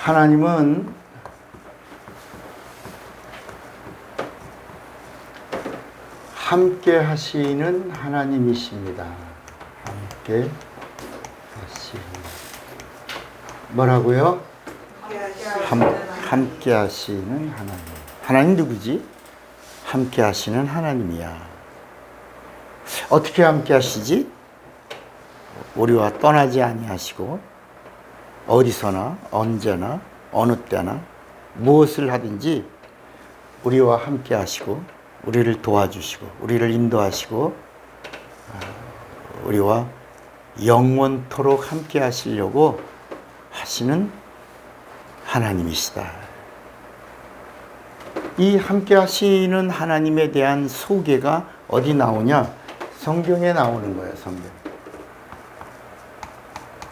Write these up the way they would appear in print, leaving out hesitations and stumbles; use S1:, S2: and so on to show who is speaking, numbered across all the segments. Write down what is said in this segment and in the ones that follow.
S1: 하나님은 함께 하시는 하나님이십니다. 함께 하시는. 뭐라고요? 함께 하시는 하나님. 하나님 누구지? 함께 하시는 하나님이야. 어떻게 함께 하시지? 우리와 떠나지 아니하시고 어디서나 언제나 어느 때나 무엇을 하든지 우리와 함께 하시고 우리를 도와주시고 우리를 인도하시고 우리와 영원토록 함께 하시려고 하시는 하나님이시다. 이 함께 하시는 하나님에 대한 소개가 어디 나오냐? 성경에 나오는 거예요. 성경.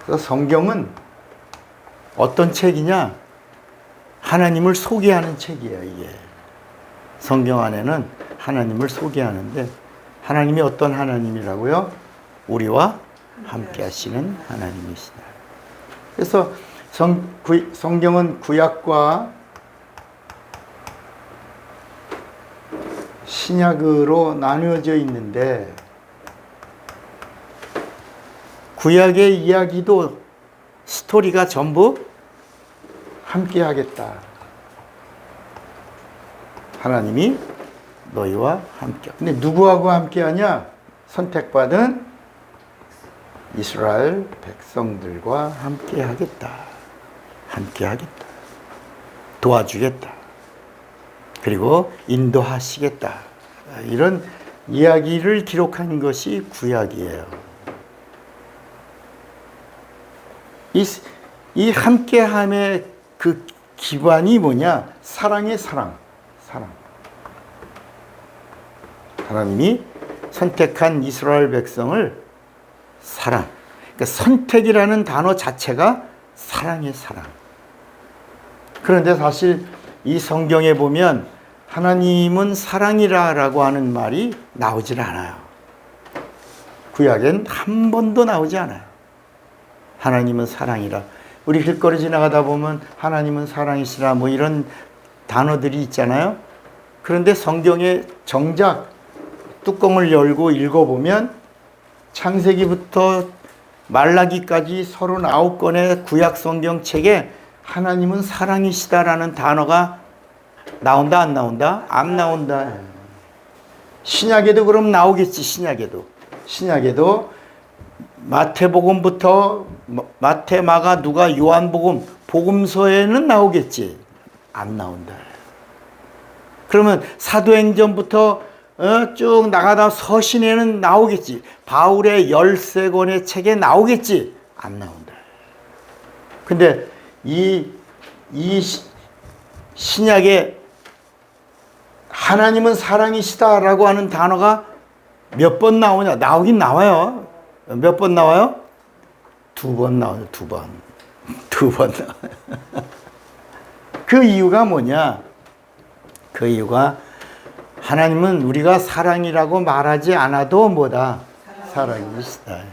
S1: 그래서 성경은 어떤 책이냐? 하나님을 소개하는 책이에요. 이게 성경 안에는 하나님을 소개하는데, 하나님이 어떤 하나님이라고요? 우리와 함께 하시는 하나님이시다. 그래서 성경은 구약과 신약으로 나누어져 있는데, 구약의 이야기도 스토리가 전부 함께 하겠다. 하나님이 너희와 함께. 근데 누구하고 함께 하냐? 선택받은 이스라엘 백성들과 함께 하겠다. 함께 하겠다. 도와주겠다. 그리고 인도하시겠다. 이런 이야기를 기록한 것이 구약이에요. 이 함께함의 그 기반이 뭐냐? 사랑의 사랑. 사랑. 하나님이 선택한 이스라엘 백성을 사랑. 그러니까 선택이라는 단어 자체가 사랑의 사랑. 그런데 사실 이 성경에 보면 하나님은 사랑이라고 하는 말이 나오질 않아요. 구약엔 한 번도 나오지 않아요. 하나님은 사랑이라. 우리 길거리 지나가다 보면 하나님은 사랑이시라 뭐 이런 단어들이 있잖아요. 그런데 성경에 정작 뚜껑을 열고 읽어보면 창세기부터 말라기까지 39권의 구약 성경책에 하나님은 사랑이시다라는 단어가 나온다 안 나온다? 안 나온다. 신약에도 그럼 나오겠지. 신약에도 마태복음부터 마태, 마가, 누가, 요한복음, 복음서에는 나오겠지. 안 나온다. 그러면 사도행전부터 쭉 나가다 서신에는 나오겠지. 바울의 13권의 책에 나오겠지. 안 나온다. 근데 이 신약에 하나님은 사랑이시다라고 하는 단어가 몇 번 나오냐? 나오긴 나와요. 몇 번 나와요? 2번 나와요. 2번. 2번 나와요. 그 이유가 뭐냐? 그 이유가 하나님은 우리가 사랑이라고 말하지 않아도 뭐다? 사랑이시다.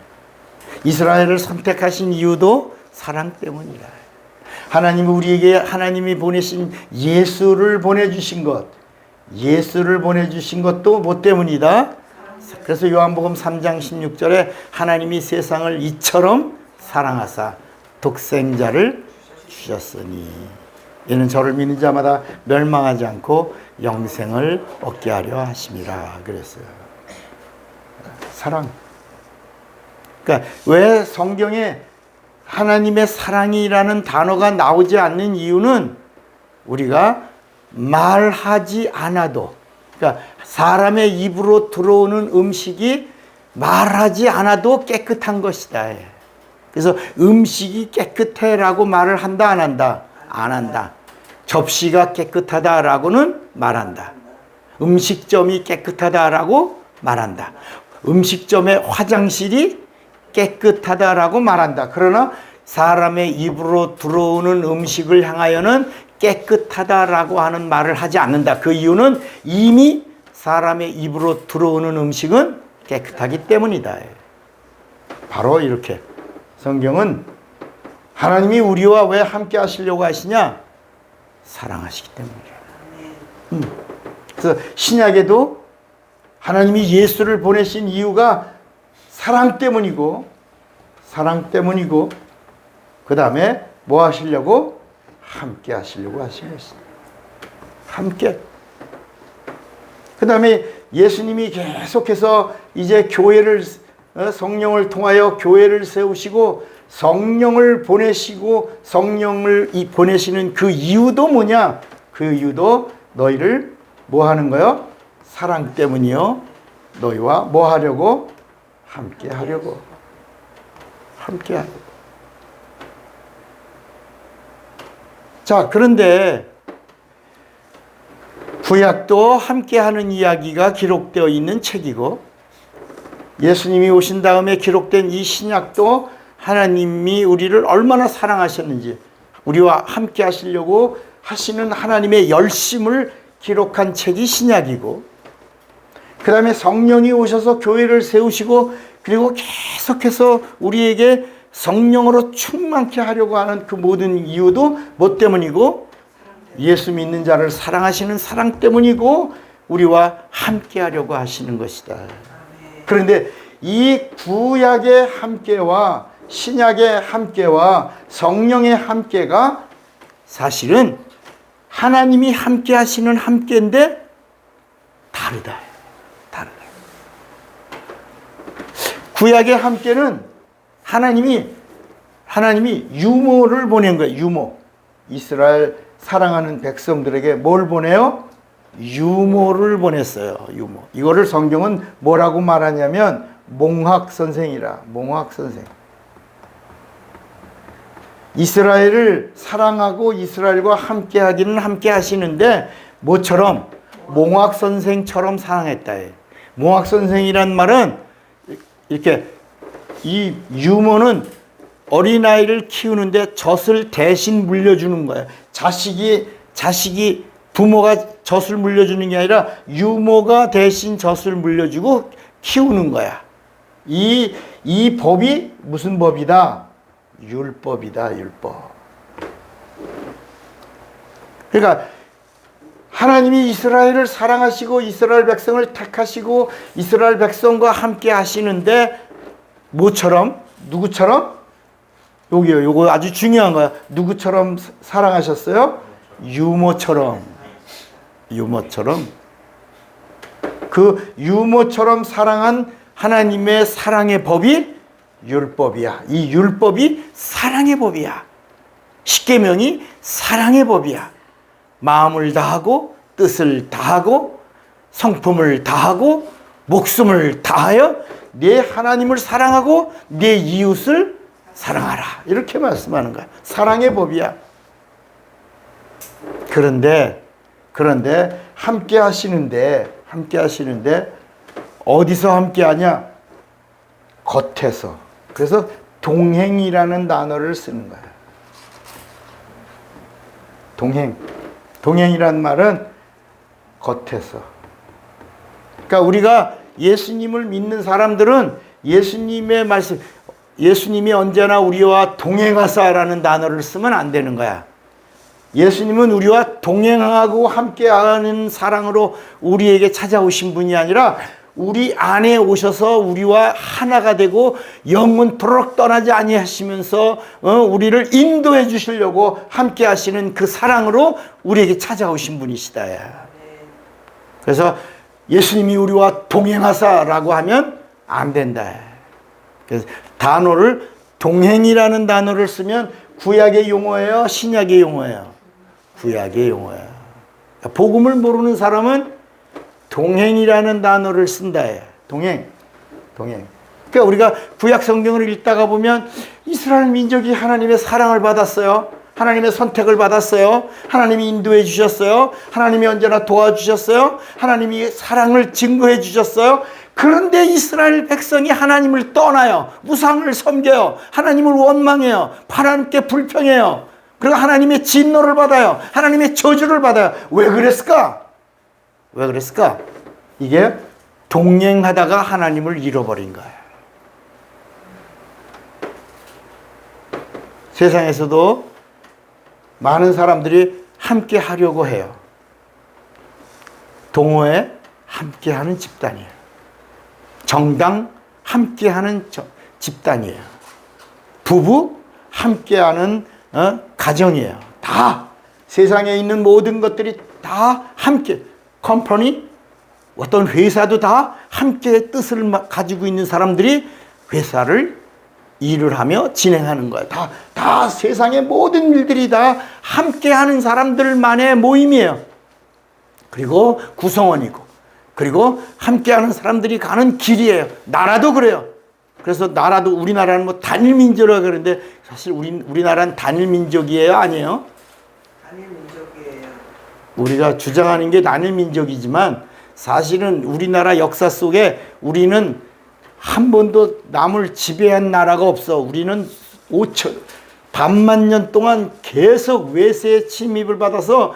S1: 이스라엘을 선택하신 이유도 사랑 때문이다. 하나님이 우리에게 하나님이 보내신 예수를 보내주신 것도 뭐 때문이다? 그래서 요한복음 3장 16절에 하나님이 세상을 이처럼 사랑하사 독생자를 주셨으니 이는 저를 믿는 자마다 멸망하지 않고 영생을 얻게 하려 하심이라 그랬어요. 사랑. 그러니까 왜 성경에 하나님의 사랑이라는 단어가 나오지 않는 이유는 우리가 말하지 않아도, 그러니까 사람의 입으로 들어오는 음식이 말하지 않아도 깨끗한 것이다. 그래서 음식이 깨끗해라고 말을 한다 안 한다? 안 한다. 접시가 깨끗하다라고는 말한다. 음식점이 깨끗하다라고 말한다. 음식점의 화장실이 깨끗하다라고 말한다. 그러나 사람의 입으로 들어오는 음식을 향하여는 깨끗하다라고 하는 말을 하지 않는다. 그 이유는 이미 사람의 입으로 들어오는 음식은 깨끗하기 때문이다. 바로 이렇게 성경은 하나님이 우리와 왜 함께 하시려고 하시냐? 사랑하시기 때문이에요. 그래서 신약에도 하나님이 예수를 보내신 이유가 사랑 때문이고 그 다음에 뭐 하시려고? 함께 하시려고 하신 것입니다. 함께. 그 다음에 예수님이 계속해서 이제 교회를 성령을 통하여 교회를 세우시고 성령을 보내시고 성령을 보내시는 그 이유도 뭐냐? 그 이유도 너희를 뭐 하는 거요? 사랑 때문이요. 너희와 뭐 하려고? 함께 하려고. 함께 하려고. 자, 그런데 구약도 함께하는 이야기가 기록되어 있는 책이고 예수님이 오신 다음에 기록된 이 신약도 하나님이 우리를 얼마나 사랑하셨는지 우리와 함께 하시려고 하시는 하나님의 열심을 기록한 책이 신약이고 그 다음에 성령이 오셔서 교회를 세우시고 그리고 계속해서 우리에게 성령으로 충만케 하려고 하는 그 모든 이유도 뭐 때문이고 예수 믿는 자를 사랑하시는 사랑 때문이고 우리와 함께 하려고 하시는 것이다. 그런데 이 구약의 함께와 신약의 함께와 성령의 함께가 사실은 하나님이 함께 하시는 함께인데 다르다. 구약의 함께는 하나님이 유모를 보낸 거예요. 유모. 이스라엘 사랑하는 백성들에게 뭘 보내요? 유모를 보냈어요. 유모. 이거를 성경은 뭐라고 말하냐면 몽학선생이라. 몽학선생. 이스라엘을 사랑하고 이스라엘과 함께 하기는 함께 하시는데 뭐처럼? 몽학선생처럼 사랑했다. 몽학선생이란 말은 이렇게 이 유모는 어린아이를 키우는데 젖을 대신 물려주는 거예요. 자식이 부모가 젖을 물려주는 게 아니라 유모가 대신 젖을 물려주고 키우는 거야. 이 법이 무슨 법이다? 율법이다, 율법. 그러니까 하나님이 이스라엘을 사랑하시고 이스라엘 백성을 택하시고 이스라엘 백성과 함께 하시는데 뭐처럼? 누구처럼? 여기요. 요거 아주 중요한 거야. 누구처럼 사랑하셨어요? 유모처럼. 유모처럼. 그 유모처럼 사랑한 하나님의 사랑의 법이 율법이야. 이 율법이 사랑의 법이야. 십계명이 사랑의 법이야. 마음을 다하고 뜻을 다하고 성품을 다하고 목숨을 다하여 내 하나님을 사랑하고 내 이웃을 사랑하라. 이렇게 말씀하는 거야. 사랑의 법이야. 그런데 함께 하시는데 어디서 함께 하냐? 겉에서. 그래서 동행이라는 단어를 쓰는 거야. 동행이란 말은 겉에서. 그러니까 우리가 예수님을 믿는 사람들은 예수님의 말씀, 예수님이 언제나 우리와 동행하사라는 단어를 쓰면 안 되는 거야. 예수님은 우리와 동행하고 함께하는 사랑으로 우리에게 찾아오신 분이 아니라 우리 안에 오셔서 우리와 하나가 되고 영원토록 떠나지 아니하시면서 우리를 인도해 주시려고 함께 하시는 그 사랑으로 우리에게 찾아오신 분이시다. 그래서 예수님이 우리와 동행하사라고 하면 안 된다. 그래서 단어를 동행이라는 단어를 쓰면 구약의 용어예요, 신약의 용어예요? 구약의 용어예요. 복음을 모르는 사람은 동행이라는 단어를 쓴다. 동행. 그러니까 우리가 구약 성경을 읽다가 보면 이스라엘 민족이 하나님의 사랑을 받았어요. 하나님의 선택을 받았어요. 하나님이 인도해 주셨어요. 하나님이 언제나 도와주셨어요. 하나님이 사랑을 증거해 주셨어요. 그런데 이스라엘 백성이 하나님을 떠나요. 우상을 섬겨요. 하나님을 원망해요. 하나님께 불평해요. 그리고 하나님의 진노를 받아요. 하나님의 저주를 받아요. 왜 그랬을까? 이게 동행하다가 하나님을 잃어버린 거예요. 세상에서도 많은 사람들이 함께 하려고 해요. 동호회 함께 하는 집단이에요. 정당 함께 하는 집단이에요. 부부 함께 하는 가정이에요. 다 세상에 있는 모든 것들이 다 함께, 컴퍼니, 어떤 회사도 다 함께 뜻을 가지고 있는 사람들이 회사를 일을 하며 진행하는 거예요. 다 세상의 모든 일들이 다 함께 하는 사람들만의 모임이에요. 그리고 구성원이고, 그리고 함께 하는 사람들이 가는 길이에요. 나라도 그래요. 그래서 나라도, 우리나라는 뭐 단일민족이라고 그러는데 사실 우리나라는 단일민족이에요? 아니에요?
S2: 단일민족이에요.
S1: 우리가 주장하는 게 단일민족이지만 사실은 우리나라 역사 속에 우리는 한 번도 남을 지배한 나라가 없어. 우리는 반만 년 동안 계속 외세의 침입을 받아서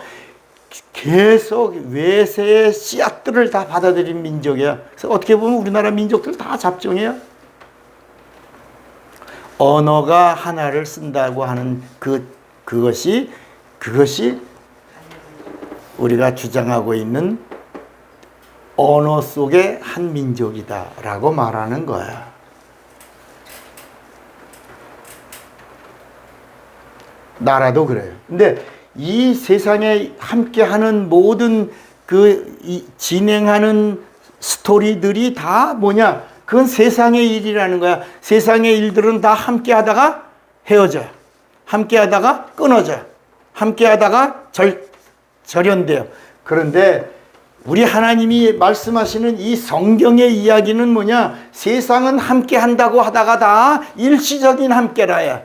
S1: 계속 외세의 씨앗들을 다 받아들인 민족이야. 그래서 어떻게 보면 우리나라 민족들 다 잡종이에요. 언어가 하나를 쓴다고 하는 그것이 우리가 주장하고 있는 언어 속의 한 민족이다라고 말하는 거야. 나라도 그래요. 근데 이 세상에 함께하는 모든 진행하는 스토리들이 다 뭐냐? 그건 세상의 일이라는 거야. 세상의 일들은 다 함께하다가 헤어져요. 함께하다가 끊어져요. 함께하다가 절연돼요. 그런데 우리 하나님이 말씀하시는 이 성경의 이야기는 뭐냐? 세상은 함께한다고 하다가 다 일시적인 함께라야.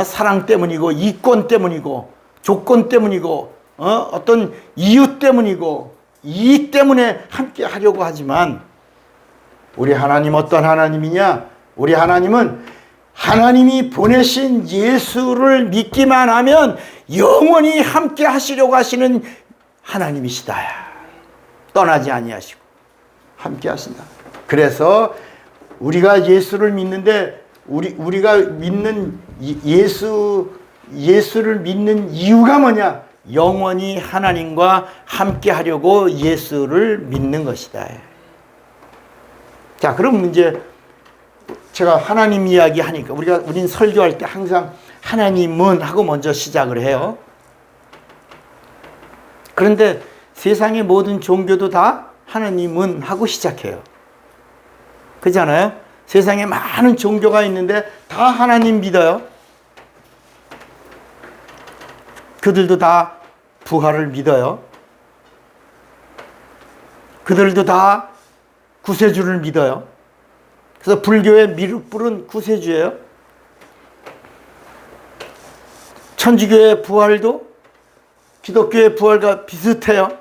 S1: 사랑 때문이고, 이권 때문이고, 조건 때문이고, 어떤 이유 때문이고, 이익 때문에 함께 하려고 하지만, 우리 하나님 어떤 하나님이냐? 우리 하나님은 하나님이 보내신 예수를 믿기만 하면 영원히 함께 하시려고 하시는 하나님이시다. 떠나지 아니하시고 함께 하신다. 그래서 우리가 예수를 믿는데 우리가 믿는 예수를 믿는 이유가 뭐냐? 영원히 하나님과 함께 하려고 예수를 믿는 것이다. 자, 그럼 이제 제가 하나님 이야기 하니까 우린 설교할 때 항상 하나님은 하고 먼저 시작을 해요. 그런데 세상의 모든 종교도 다 하나님은 하고 시작해요. 그렇잖아요? 세상에 많은 종교가 있는데 다 하나님 믿어요. 그들도 다 부활을 믿어요. 그들도 다 구세주를 믿어요. 그래서 불교의 미륵불은 구세주예요. 천주교의 부활도 기독교의 부활과 비슷해요.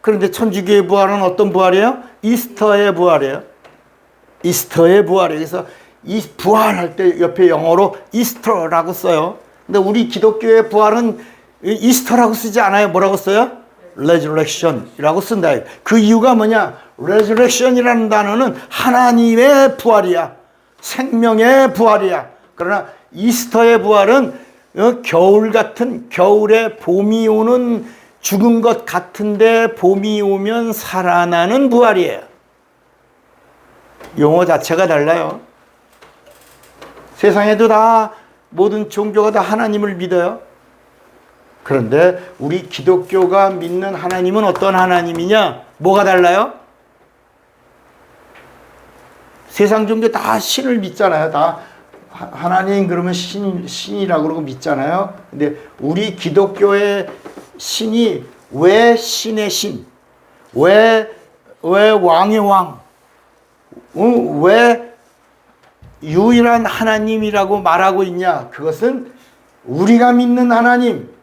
S1: 그런데 천주교의 부활은 어떤 부활이에요? 이스터의 부활이에요. 이스터의 부활이에요. 그래서 이 부활할 때 옆에 영어로 이스터라고 써요. 근데 우리 기독교의 부활은 이스터라고 쓰지 않아요. 뭐라고 써요? resurrection이라고 쓴다. 그 이유가 뭐냐? resurrection이라는 단어는 하나님의 부활이야. 생명의 부활이야. 그러나 이스터의 부활은 겨울 같은, 겨울에 봄이 오는, 죽은 것 같은데 봄이 오면 살아나는 부활이에요. 용어 자체가 달라요. 세상에도 다 모든 종교가 다 하나님을 믿어요. 그런데 우리 기독교가 믿는 하나님은 어떤 하나님이냐? 뭐가 달라요? 세상 종교 다 신을 믿잖아요. 다 하나님 그러면 신이라고 그러고 믿잖아요. 근데 우리 기독교의 신이 왜 신의 신? 왜 왕의 왕? 왜 유일한 하나님이라고 말하고 있냐? 그것은 우리가 믿는 하나님,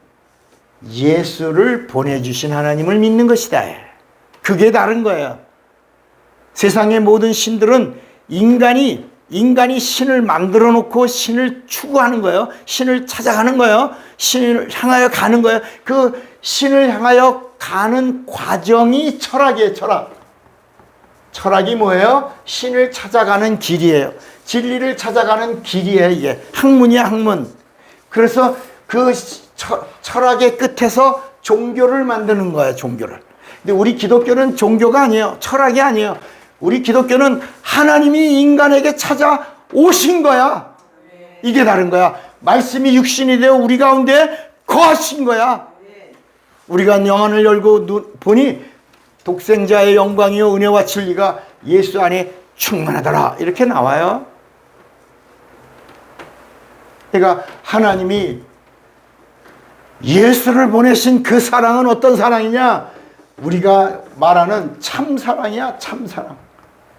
S1: 예수를 보내주신 하나님을 믿는 것이다. 그게 다른 거예요. 세상의 모든 신들은 인간이 신을 만들어 놓고 신을 추구하는 거예요. 신을 찾아가는 거예요. 신을 향하여 가는 거예요. 그 신을 향하여 가는 과정이 철학이에요. 철학이 뭐예요? 신을 찾아가는 길이에요. 진리를 찾아가는 길이에요. 이게 학문이야, 학문. 그래서 그 철학의 끝에서 종교를 만드는 거야, 종교를. 근데 우리 기독교는 종교가 아니에요. 철학이 아니에요. 우리 기독교는 하나님이 인간에게 찾아오신 거야. 이게 다른 거야. 말씀이 육신이 되어 우리 가운데 거하신 거야. 우리가 영안을 열고 보니 독생자의 영광이요 은혜와 진리가 예수 안에 충만하더라. 이렇게 나와요. 그러니까 하나님이 예수를 보내신 그 사랑은 어떤 사랑이냐? 우리가 말하는 참사랑이야. 참사랑.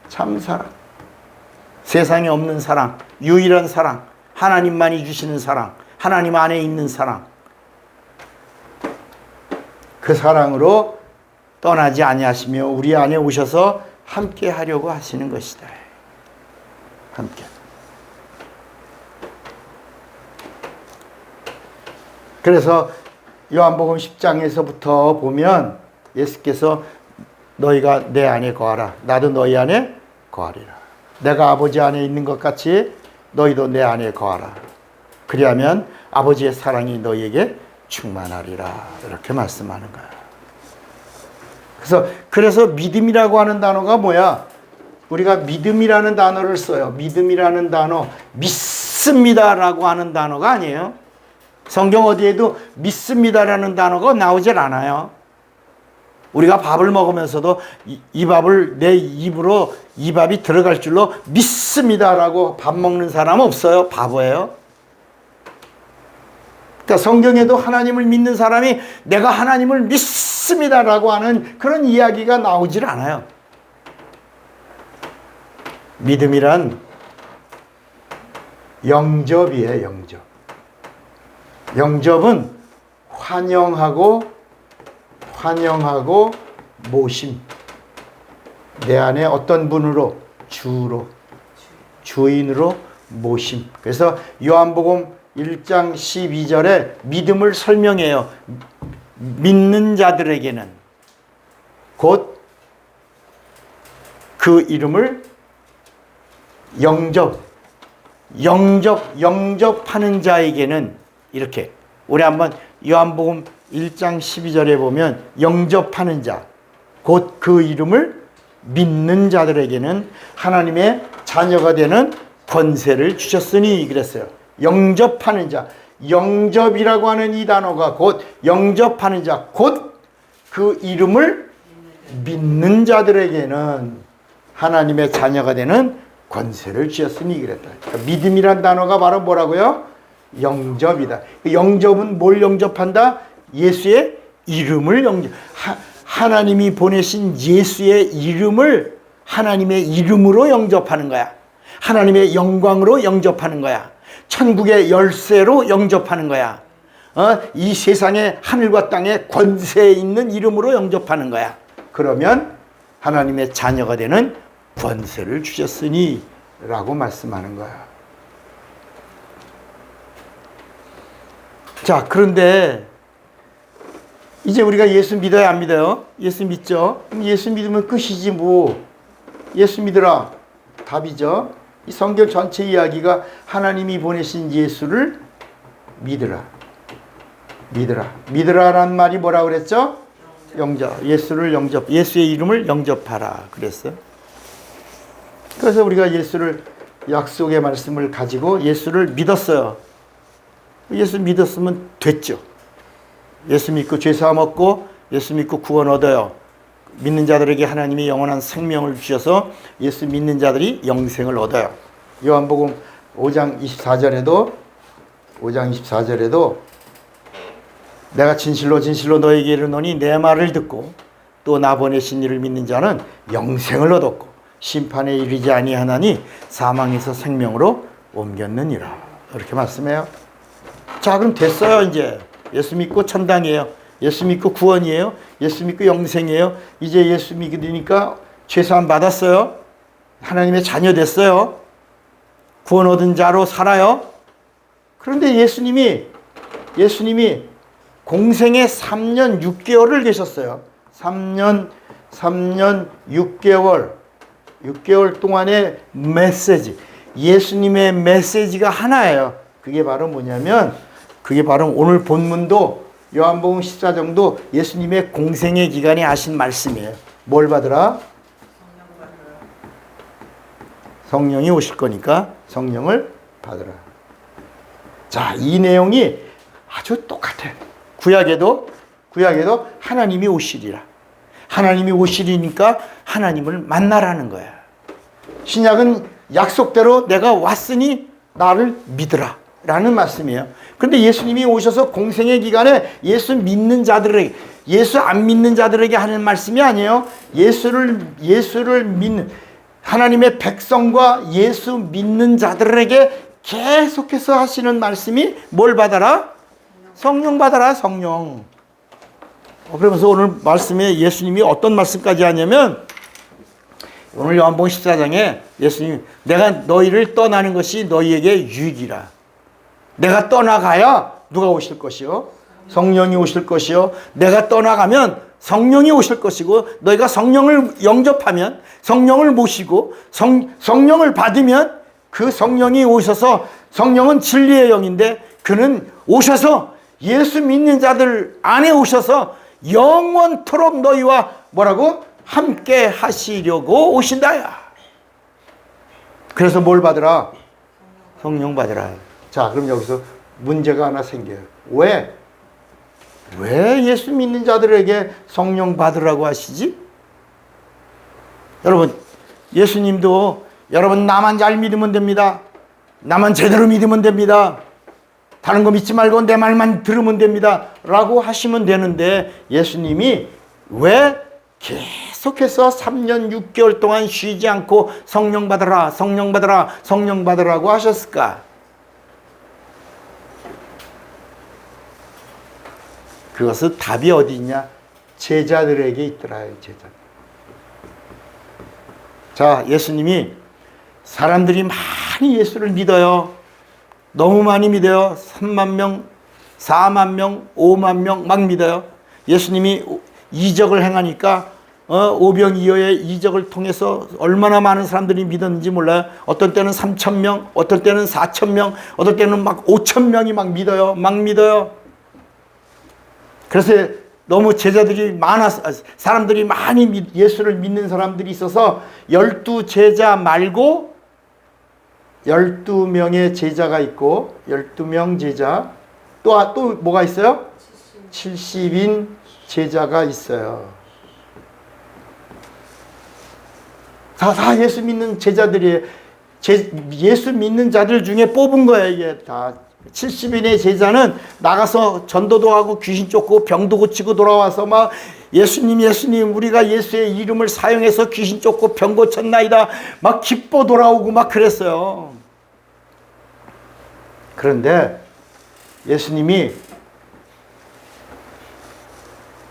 S1: 참사랑. 세상에 없는 사랑, 유일한 사랑, 하나님만이 주시는 사랑, 하나님 안에 있는 사랑. 그 사랑으로 떠나지 아니하시며 우리 안에 오셔서 함께 하려고 하시는 것이다. 함께. 그래서 요한복음 10장에서부터 보면 예수께서 너희가 내 안에 거하라. 나도 너희 안에 거하리라. 내가 아버지 안에 있는 것 같이 너희도 내 안에 거하라. 그리하면 아버지의 사랑이 너희에게 충만하리라. 이렇게 말씀하는 거야. 그래서 믿음이라고 하는 단어가 뭐야? 우리가 믿음이라는 단어를 써요. 믿음이라는 단어, 믿습니다라고 하는 단어가 아니에요. 성경 어디에도 믿습니다라는 단어가 나오질 않아요. 우리가 밥을 먹으면서도 이 밥을 내 입으로 이 밥이 들어갈 줄로 믿습니다라고 밥 먹는 사람 없어요. 바보예요. 그러니까 성경에도 하나님을 믿는 사람이 내가 하나님을 믿습니다라고 하는 그런 이야기가 나오질 않아요. 믿음이란 영접이에요. 영접. 영접은 환영하고 모심. 내 안에 어떤 분으로? 주로. 주인으로 모심. 그래서 요한복음 1장 12절에 믿음을 설명해요. 믿는 자들에게는 곧 그 이름을 영접하는 자에게는 이렇게. 우리 한번 요한복음 1장 12절에 보면 영접하는 자, 곧 그 이름을 믿는 자들에게는 하나님의 자녀가 되는 권세를 주셨으니 그랬어요. 영접하는 자, 영접이라고 하는 이 단어가 곧 영접하는 자, 곧 그 이름을 믿는 자들에게는 하나님의 자녀가 되는 권세를 주셨으니 그랬다. 그러니까 믿음이란 단어가 바로 뭐라고요? 영접이다. 영접은 뭘 영접한다? 예수의 이름을 영접. 하나님이 보내신 예수의 이름을 하나님의 이름으로 영접하는 거야. 하나님의 영광으로 영접하는 거야. 천국의 열쇠로 영접하는 거야. 이 세상의 하늘과 땅의 권세에 있는 이름으로 영접하는 거야. 그러면 하나님의 자녀가 되는 권세를 주셨으니 라고 말씀하는 거야. 자, 그런데 이제 우리가 예수 믿어야 안 믿어요? 예수 믿죠? 예수 믿으면 끝이지 뭐. 예수 믿으라. 답이죠. 이 성경 전체 이야기가 하나님이 보내신 예수를 믿으라. 믿으라. 믿으라라는 말이 뭐라고 그랬죠? 영접. 예수를 영접. 예수의 이름을 영접하라. 그랬어요. 그래서 우리가 예수를 약속의 말씀을 가지고 예수를 믿었어요. 예수 믿었으면 됐죠. 예수 믿고 죄사함 얻고 예수 믿고 구원 얻어요. 믿는 자들에게 하나님이 영원한 생명을 주셔서 예수 믿는 자들이 영생을 얻어요. 요한복음 5장 24절에도 내가 진실로 진실로 너에게 이르노니 내 말을 듣고 또 나 보내신 이를 믿는 자는 영생을 얻었고 심판에 이르지 아니하나니 사망에서 생명으로 옮겼느니라. 이렇게 말씀해요. 자, 그럼 됐어요. 이제 예수 믿고 천당이에요. 예수 믿고 구원이에요. 예수 믿고 영생이에요. 이제 예수 믿으니까 죄사함 받았어요. 하나님의 자녀 됐어요. 구원 얻은 자로 살아요. 그런데 예수님이 공생에 3년 6개월을 계셨어요. 3년 6개월 동안의 메시지. 예수님의 메시지가 하나예요. 그게 바로 뭐냐면 그게 바로 오늘 본문도 요한복음 14장도 예수님의 공생의 기간에 하신 말씀이에요. 뭘 받으라?
S2: 성령 받으라.
S1: 성령이 오실 거니까 성령을 받으라. 자, 이 내용이 아주 똑같아요. 구약에도 하나님이 오시리라. 하나님이 오시리니까 하나님을 만나라는 거야. 신약은 약속대로 내가 왔으니 나를 믿으라 라는 말씀이에요. 그런데 예수님이 오셔서 공생의 기간에 예수 믿는 자들에게, 예수 안 믿는 자들에게 하는 말씀이 아니에요. 예수를 믿는 하나님의 백성과 예수 믿는 자들에게 계속해서 하시는 말씀이 뭘 받아라? 성령 받아라, 성령. 그러면서 오늘 말씀에 예수님이 어떤 말씀까지 하냐면, 오늘 요한복음 14장에 예수님이 내가 너희를 떠나는 것이 너희에게 유익이라. 내가 떠나가야 누가 오실 것이요? 성령이 오실 것이요. 내가 떠나가면 성령이 오실 것이고, 너희가 성령을 영접하면, 성령을 모시고 성령을 받으면 그 성령이 오셔서, 성령은 진리의 영인데 그는 오셔서 예수 믿는 자들 안에 오셔서 영원토록 너희와 뭐라고? 함께 하시려고 오신다야. 그래서 뭘 받으라? 성령 받으라. 자, 그럼 여기서 문제가 하나 생겨요. 왜 예수 믿는 자들에게 성령 받으라고 하시지? 여러분, 예수님도 여러분 나만 잘 믿으면 됩니다. 나만 제대로 믿으면 됩니다. 다른 거 믿지 말고 내 말만 들으면 됩니다. 라고 하시면 되는데, 예수님이 왜 계속해서 3년 6개월 동안 쉬지 않고 성령 받으라, 성령 받으라, 성령 받으라고 하셨을까? 그것은 답이 어디 있냐? 제자들에게 있더라. 제자. 자, 예수님이 사람들이 많이 예수를 믿어요. 너무 많이 믿어요. 3만 명, 4만 명, 5만 명 막 믿어요. 예수님이 이적을 행하니까 오병이어의 이적을 통해서 얼마나 많은 사람들이 믿었는지 몰라요. 어떤 때는 3천 명, 어떤 때는 4천 명, 어떤 때는 막 5천 명이 막 믿어요. 막 믿어요. 그래서 너무 제자들이 사람들이 많이 예수를 믿는 사람들이 있어서 12제자 말고 12명의 제자가 있고, 12명 제자, 또 뭐가 있어요? 70인 제자가 있어요. 다 예수 믿는 제자들이에요. 예수 믿는 자들 중에 뽑은 거예요. 이게 다 70인의 제자는 나가서 전도도 하고 귀신 쫓고 병도 고치고 돌아와서 막 예수님 우리가 예수의 이름을 사용해서 귀신 쫓고 병 고쳤나이다 막 기뻐 돌아오고 막 그랬어요. 그런데 예수님이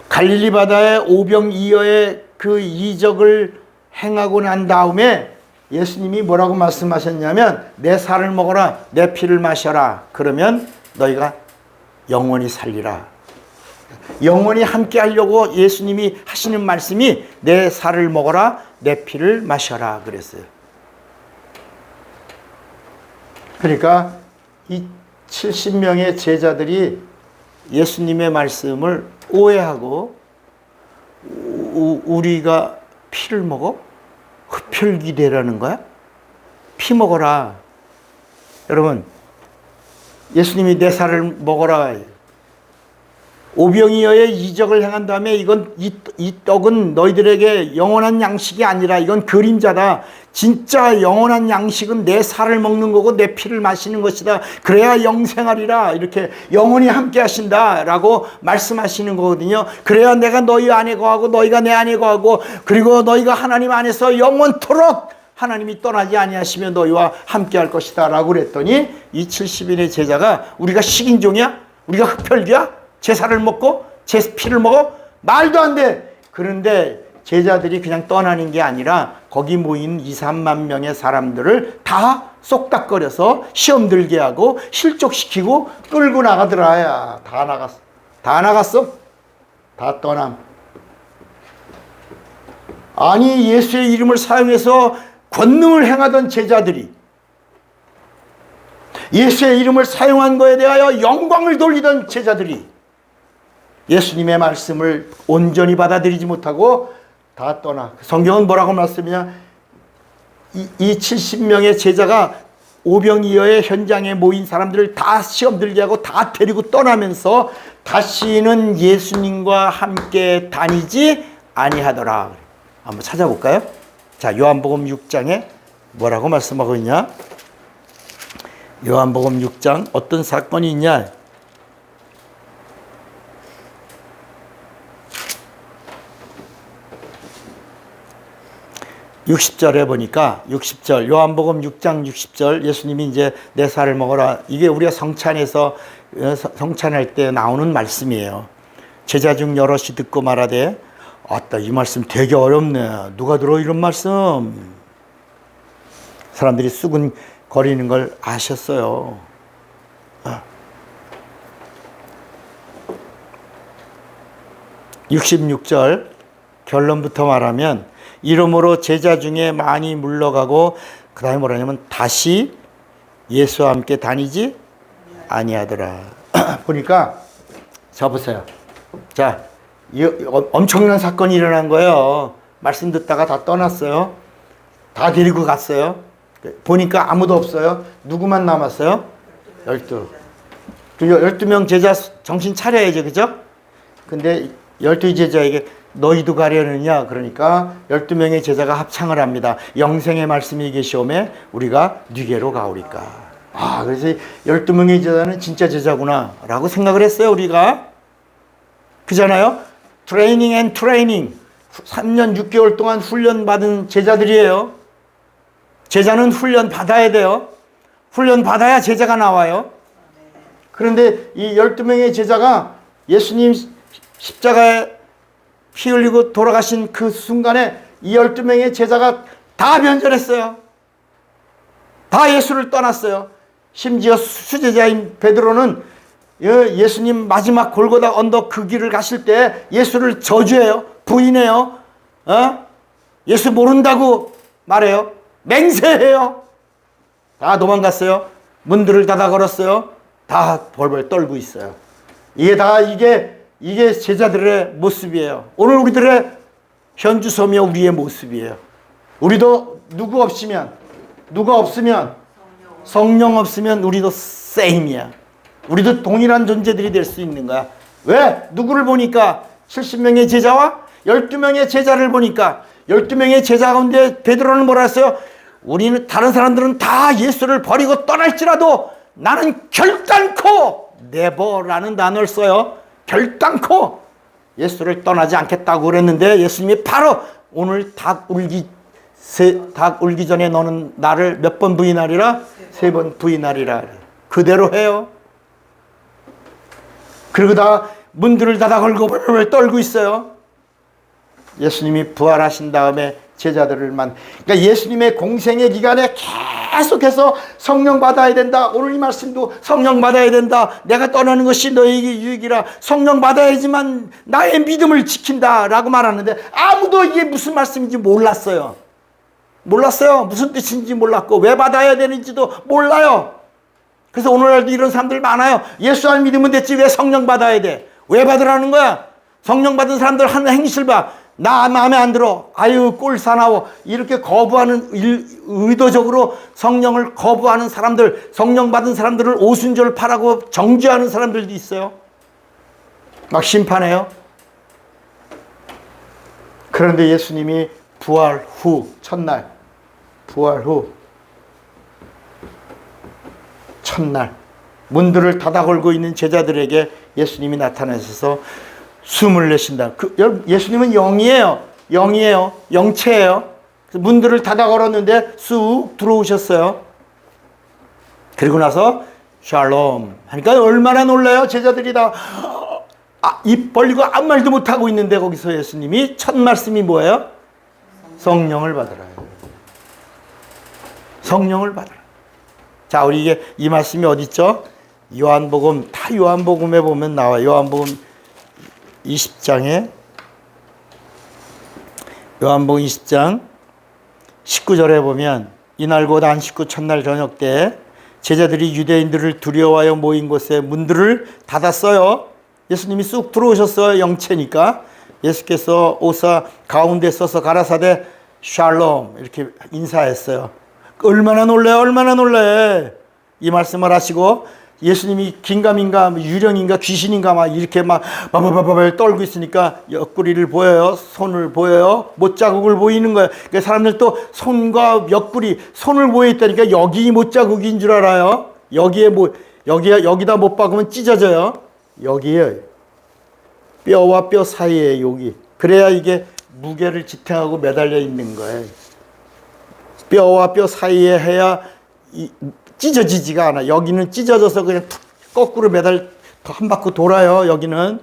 S1: 갈릴리 바다에 오병이어의 그 이적을 행하고 난 다음에 예수님이 뭐라고 말씀하셨냐면, 내 살을 먹어라, 내 피를 마셔라. 그러면 너희가 영원히 살리라. 영원히 함께 하려고 예수님이 하시는 말씀이 내 살을 먹어라, 내 피를 마셔라 그랬어요. 그러니까 이 70명의 제자들이 예수님의 말씀을 오해하고, 우리가 피를 먹어? 흡혈귀대라는 거야? 피 먹어라. 여러분, 예수님이 내 살을 먹어라. 오병이어의 이적을 행한 다음에 이 떡은 너희들에게 영원한 양식이 아니라 이건 그림자다. 진짜 영원한 양식은 내 살을 먹는 거고 내 피를 마시는 것이다. 그래야 영생하리라. 이렇게 영원히 함께 하신다 라고 말씀하시는 거거든요. 그래야 내가 너희 안에 거하고 너희가 내 안에 거하고, 그리고 너희가 하나님 안에서 영원토록 하나님이 떠나지 아니하시며 너희와 함께 할 것이다 라고 그랬더니, 이 70인의 제자가 우리가 식인종이야? 우리가 흡혈귀야? 제 살을 먹고 제 피를 먹어? 말도 안 돼. 그런데 제자들이 그냥 떠나는 게 아니라 거기 모인 2, 3만 명의 사람들을 다 쏙닥거려서 시험 들게 하고 실족시키고 끌고 나가더라. 다 나갔어. 다 떠남. 아니, 예수의 이름을 사용해서 권능을 행하던 제자들이, 예수의 이름을 사용한 것에 대하여 영광을 돌리던 제자들이 예수님의 말씀을 온전히 받아들이지 못하고 다 떠나. 성경은 뭐라고 말씀이냐? 이 70명의 제자가 오병이어의 현장에 모인 사람들을 다 시험 들게 하고 다 데리고 떠나면서 다시는 예수님과 함께 다니지 아니하더라. 한번 찾아볼까요? 자, 요한복음 6장에 뭐라고 말씀하고 있냐? 요한복음 6장 어떤 사건이 있냐? 60절에 보니까 60절 요한복음 6장 60절 예수님이 이제 내 살을 먹어라. 이게 우리가 성찬에서 성찬할 때 나오는 말씀이에요. 제자 중 여럿이 듣고 말하되 아따 이 말씀 되게 어렵네. 누가 들어 이런 말씀. 사람들이 수군거리는 걸 아셨어요. 66절 결론부터 말하면 이러므로 제자 중에 많이 물러가고 그 다음에 뭐라냐면 다시 예수와 함께 다니지 아니하더라. 보니까 자 보세요. 자 엄청난 사건이 일어난 거예요. 말씀 듣다가 다 떠났어요. 다 데리고 갔어요. 보니까 아무도 없어요. 누구만 남았어요? 12. 12명 제자 정신 차려야죠. 그죠? 근데 12제자에게 너희도 가려느냐? 그러니까 12명의 제자가 합창을 합니다. 영생의 말씀이 계시오매 우리가 네게로 가오리까. 아, 그래서 12명의 제자는 진짜 제자구나 라고 생각을 했어요. 우리가. 그잖아요. 트레이닝 앤 트레이닝. 3년 6개월 동안 훈련받은 제자들이에요. 제자는 훈련 받아야 돼요. 훈련 받아야 제자가 나와요. 그런데 이 12명의 제자가 예수님 십자가에 피 흘리고 돌아가신 그 순간에 이 12명의 제자가 다 변절했어요. 다 예수를 떠났어요. 심지어 수제자인 베드로는 예수님 마지막 골고다 언덕 그 길을 가실 때 예수를 저주해요. 부인해요. 예수 모른다고 말해요. 맹세해요. 다 도망갔어요. 문들을 닫아 걸었어요. 다 벌벌 떨고 있어요. 이게 제자들의 모습이에요. 오늘 우리들의 현주소며 우리의 모습이에요. 우리도 누가 없으면 성령 없으면 우리도 세임이야. 우리도 동일한 존재들이 될 수 있는 거야. 왜? 누구를 보니까 70명의 제자와 12명의 제자를 보니까 12명의 제자 가운데 베드로는 뭐라 했어요? 우리는 다른 사람들은 다 예수를 버리고 떠날지라도 나는 결단코 never라는 단어를 써요. 결단코 예수를 떠나지 않겠다고 그랬는데 예수님이 바로 오늘 닭 울기 전에 너는 나를 몇 번 부인하리라? 3번 부인하리라. 그대로 해요. 그리고 다 문들을 닫아 걸고 벌벌 떨고 있어요. 예수님이 부활하신 다음에 제자들을만. 그러니까 예수님의 공생의 기간에 계속해서 성령 받아야 된다. 오늘 이 말씀도 성령 받아야 된다. 내가 떠나는 것이 너에게 유익이라. 성령 받아야지만 나의 믿음을 지킨다 라고 말하는데 아무도 이게 무슨 말씀인지 몰랐어요. 무슨 뜻인지 몰랐고 왜 받아야 되는지도 몰라요. 그래서 오늘날도 이런 사람들 많아요. 예수 안 믿으면 됐지 왜 성령 받아야 돼? 왜 받으라는 거야? 성령 받은 사람들 하는 행실 봐. 나 마음에 안 들어. 아유 꼴 사나워. 이렇게 거부하는 의도적으로 성령을 거부하는 사람들, 성령 받은 사람들을 오순절파라고 정죄하는 사람들도 있어요. 막 심판해요. 그런데 예수님이 부활 후 첫날 문들을 닫아 걸고 있는 제자들에게 예수님이 나타나셔서 숨을 내쉰다. 예수님은 영이에요. 영체예요. 문들을 닫아 걸었는데 쑥 들어오셨어요. 그리고 나서 샬롬 하니까 얼마나 놀라요. 제자들이 다 입 벌리고 아무 말도 못하고 있는데 거기서 예수님이 첫 말씀이 뭐예요? 성령을 받으라. 성령을 받으라. 자, 우리 이 말씀이 어디 있죠? 요한복음, 다 요한복음에 보면 나와요. 요한복음 20장 19절에 보면 이날 곧 안식 후 첫날 저녁 때 제자들이 유대인들을 두려워하여 모인 곳에 문들을 닫았어요. 예수님이 쑥 들어오셨어요. 영체니까. 예수께서 오사 가운데 서서 가라사대 샬롬 이렇게 인사했어요. 얼마나 놀래, 얼마나 놀래. 이 말씀을 하시고 예수님이 긴가민가 유령인가 귀신인가 막 이렇게 막 바바바바바 떨고 있으니까 옆구리를 보여요. 손을 보여요. 못자국을 보이는 거예요. 그러니까 사람들 또 손과 옆구리, 손을 보여있다니까 여기 못자국인 줄 알아요. 여기에 뭐 여기다 못 박으면 찢어져요. 여기에 뼈와 뼈 사이에 여기. 그래야 이게 무게를 지탱하고 매달려 있는 거예요. 뼈와 뼈 사이에 해야 찢어지지가 않아. 여기는 찢어져서 그냥 툭 거꾸로 매달 한 바퀴 돌아요. 여기는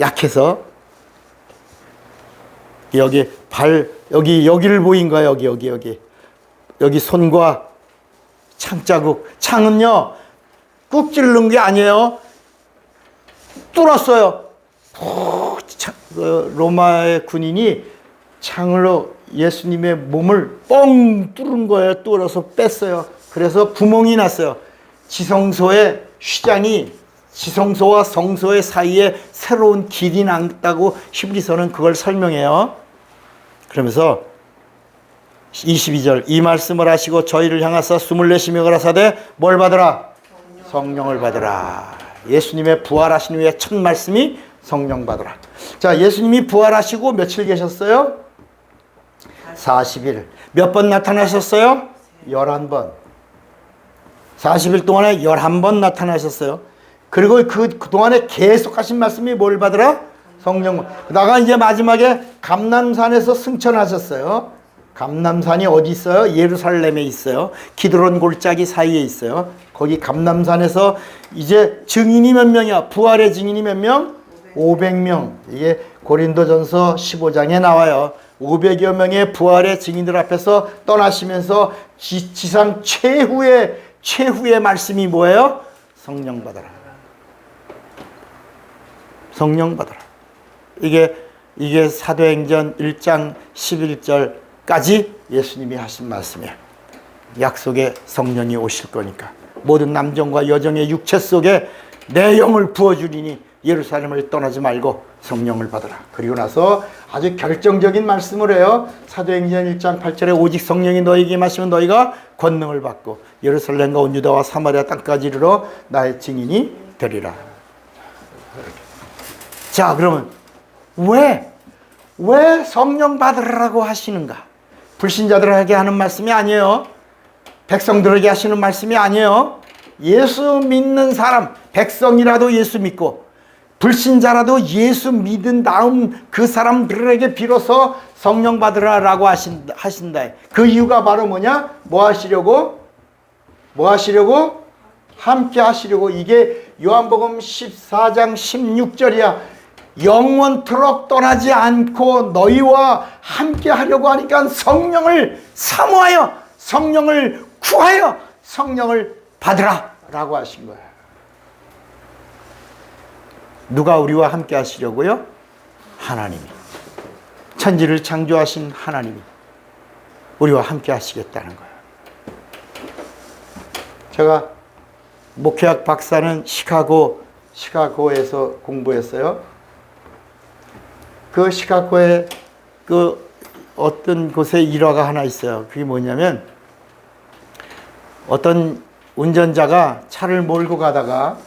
S1: 약해서 여기 여기를 보인 거야. 여기 손과 창자국. 창은요 꾹 찌르는 게 아니에요. 뚫었어요. 로마의 군인이 창으로 예수님의 몸을 뻥 뚫은 거예요. 뚫어서 뺐어요. 그래서 구멍이 났어요. 지성소의 휘장이 지성소와 성소의 사이에 새로운 길이 났다고 히브리서는 그걸 설명해요. 그러면서 22절 이 말씀을 하시고 저희를 향하사 숨을 내쉬며 가라사대 뭘 받으라? 성령을 받으라. 예수님의 부활하신 후에 첫 말씀이 성령 받으라. 자, 예수님이 부활하시고 며칠 계셨어요? 40일. 몇 번 나타나셨어요? 11번. 40일 동안에 11번 나타나셨어요. 그리고 그동안에 계속 하신 말씀이 뭘 받으라? 성령. 그러다가 이제 마지막에 감람산에서 승천하셨어요. 감람산이 어디 있어요? 예루살렘에 있어요. 기드론 골짜기 사이에 있어요. 거기 감람산에서 이제 증인이 몇 명이야? 부활의 증인이 몇 명? 500명. 이게 고린도전서 15장에 나와요. 500여 명의 부활의 증인들 앞에서 떠나시면서 지상 최후의 말씀이 뭐예요? 성령 받아라. 성령 받아라. 이게 사도행전 1장 11절까지 예수님이 하신 말씀이에요. 약속의 성령이 오실 거니까 모든 남정과 여정의 육체 속에 내 영을 부어주리니 예루살렘을 떠나지 말고 성령을 받으라. 그리고 나서 아주 결정적인 말씀을 해요. 사도행전 1장 8절에 오직 성령이 너희에게 임하시면 너희가 권능을 받고 예루살렘과 온 유다와 사마리아 땅까지 이르러 나의 증인이 되리라. 자, 그러면 왜 성령 받으라고 하시는가? 불신자들에게 하는 말씀이 아니에요. 백성들에게 하시는 말씀이 아니에요. 예수 믿는 사람, 백성이라도 예수 믿고 불신자라도 예수 믿은 다음 그 사람들에게 비로소 성령 받으라라고 하신다. 그 이유가 바로 뭐냐? 뭐 하시려고? 함께 하시려고. 이게 요한복음 14장 16절이야. 영원토록 떠나지 않고 너희와 함께 하려고 하니까 성령을 사모하여 성령을 구하여 성령을 받으라 라고 하신 거예요. 누가 우리와 함께 하시려고요? 하나님이. 천지를 창조하신 하나님이 우리와 함께 하시겠다는 거예요. 제가 목회학 박사는 시카고에서 공부했어요. 그 시카고에 그 어떤 곳에 일화가 하나 있어요. 그게 뭐냐면 어떤 운전자가 차를 몰고 가다가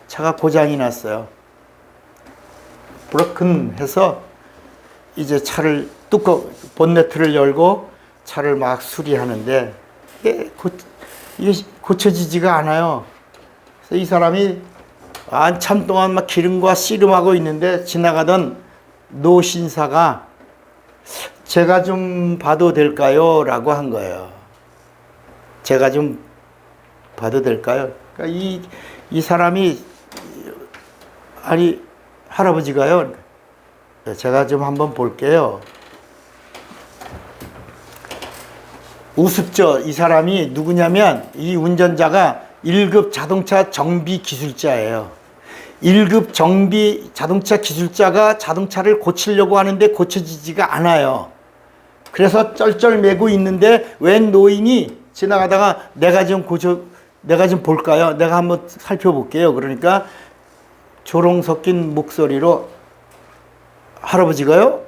S1: 차가 고장이 났어요. 브로큰 해서 이제 차를 본네트를 열고 차를 막 수리하는데 이게 고쳐지지가 않아요. 그래서 이 사람이 한참 동안 막 기름과 씨름하고 있는데 지나가던 노신사가 제가 좀 봐도 될까요? 라고 한 거예요. 제가 좀 봐도 될까요? 그러니까 이 사람이 아니 할아버지가요. 제가 좀 한번 볼게요. 우습죠. 이 사람이 누구냐면 이 운전자가 1급 자동차 정비 기술자예요. 1급 정비 자동차 기술자가 자동차를 고치려고 하는데 고쳐지지가 않아요. 그래서 쩔쩔매고 있는데 웬 노인이 지나가다가 내가 좀 볼까요? 내가 한번 살펴볼게요. 그러니까 조롱 섞인 목소리로 할아버지가요?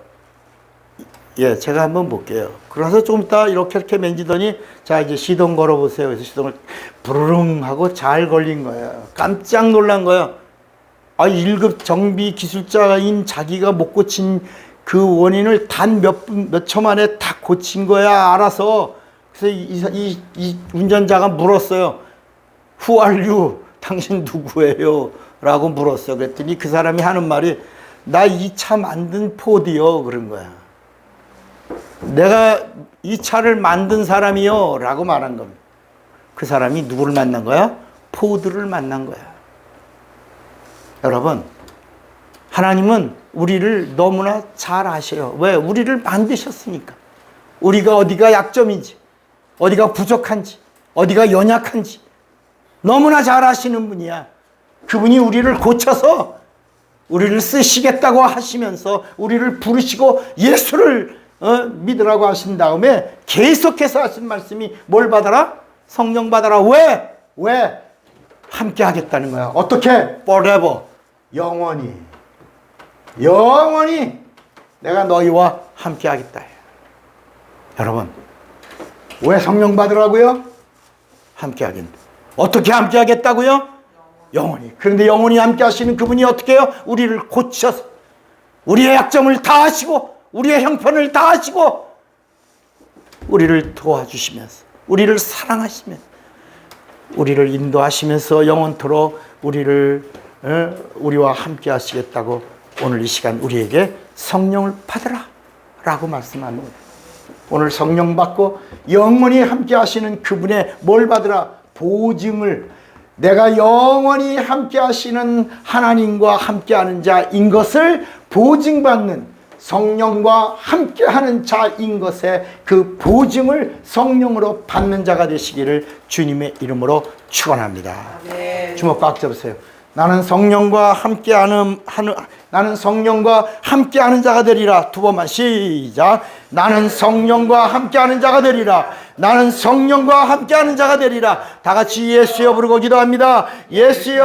S1: 예, 제가 한번 볼게요. 그래서 좀 이따 이렇게 만지더니 자 이제 시동 걸어보세요. 그래서 시동을 부르릉 하고 잘 걸린 거예요. 깜짝 놀란 거예요. 아, 1급 정비 기술자인 자기가 못 고친 그 원인을 단 몇 초 만에 다 고친 거야, 알아서. 그래서 이 운전자가 물었어요. Who are you? 당신 누구예요? 라고 물었어요. 그랬더니 그 사람이 하는 말이 나 이 차 만든 포드요. 그런 거야. 내가 이 차를 만든 사람이요. 라고 말한 겁니다. 그 사람이 누구를 만난 거야? 포드를 만난 거야. 여러분, 하나님은 우리를 너무나 잘 아셔요. 왜? 우리를 만드셨으니까. 우리가 어디가 약점인지, 어디가 부족한지, 어디가 연약한지 너무나 잘 아시는 분이야. 그분이 우리를 고쳐서 우리를 쓰시겠다고 하시면서 우리를 부르시고 예수를 믿으라고 하신 다음에 계속해서 하신 말씀이 뭘 받아라? 성령 받아라. 왜? 왜? 함께 하겠다는 거야. 어떻게? forever. 영원히. 영원히 내가 너희와 함께 하겠다. 여러분, 왜 성령 받으라고요? 함께 하겠다. 어떻게 함께 하겠다고요? 영원히. 그런데 영원히 함께 하시는 그분이 어떻게 해요? 우리를 고쳐서 우리의 약점을 다 하시고 우리의 형편을 다 하시고 우리를 도와주시면서 우리를 사랑하시면서 우리를 인도하시면서 영원토록 우리와 함께 하시겠다고 오늘 이 시간 우리에게 성령을 받으라 라고 말씀합니다. 오늘 성령 받고 영원히 함께 하시는 그분의 뭘 받으라? 보증을. 내가 영원히 함께 하시는 하나님과 함께 하는 자인 것을 보증받는, 성령과 함께 하는 자인 것에 그 보증을 성령으로 받는 자가 되시기를 주님의 이름으로 축원합니다.
S2: 네.
S1: 주먹 꽉 잡으세요. 나는 성령과 함께하는 자가 되리라. 두 번만 시작. 나는 성령과 함께하는 자가 되리라. 나는 성령과 함께하는 자가 되리라. 다 같이 예수여 부르고 기도합니다. 예수여.